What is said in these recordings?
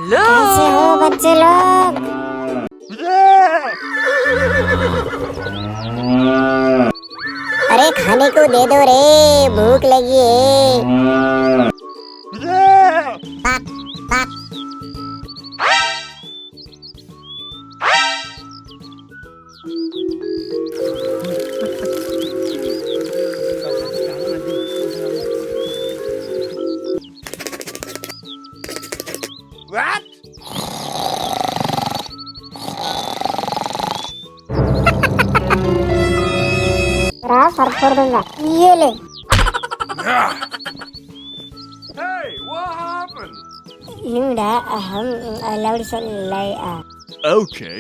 कैसे हो बच्चे लोग? अरे खाने को दे दो रे, भूख लगी है। पाप, पाप। What? सर फोड़ दूंगा। ये ले। Hey, what happened? लूंडा हम लाउड से लाई आ। Okay.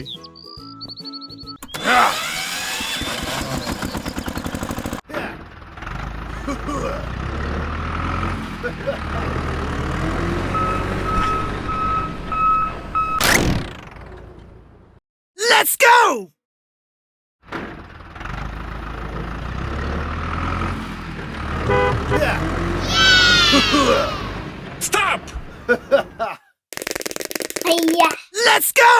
Let's go! Stop! भैया। Let's go!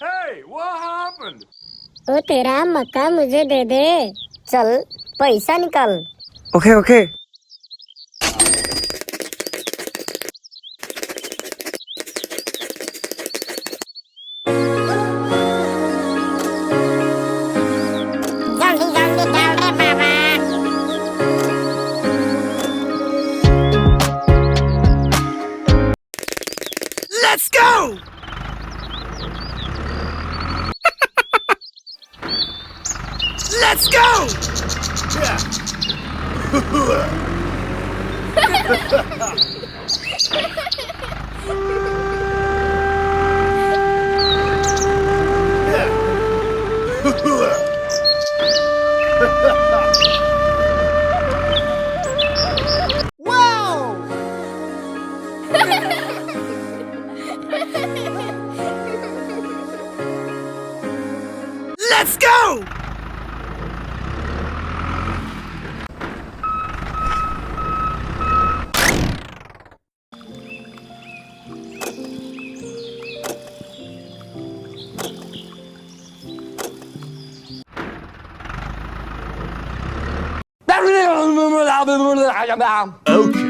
Hey, what happened? ओ तेरा मक्का मुझे दे दे। चल पैसा निकाल। Okay, okay. जल्दी जल्दी डाल दे बाबा। Let's go! Let's go! Let's go! Okay.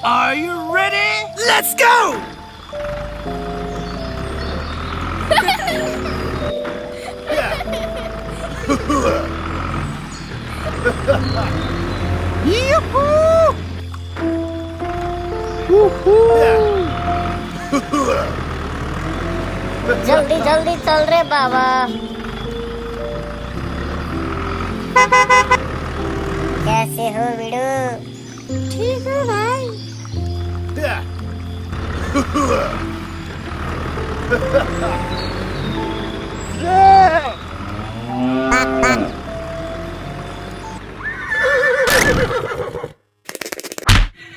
Are you ready? Let's go! Yoo-hoo! जल्दी जल्दी चल रे बाबा। कैसे हो बिडू? ठीक हो भाई।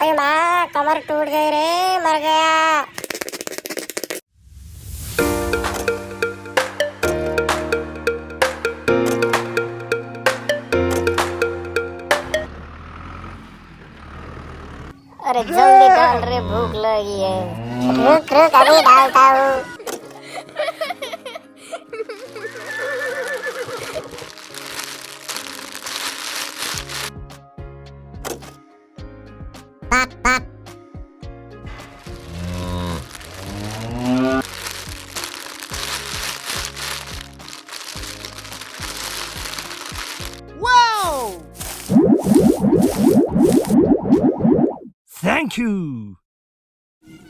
अरे माँ, कमर टूट गई रे, मर गया। अरे जल्दी डाल रे, भूख लगी है। रुक रुक, अभी डालता हूँ। Wow! Thank you.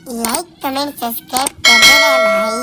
Like comment subscribe कर देना भाई।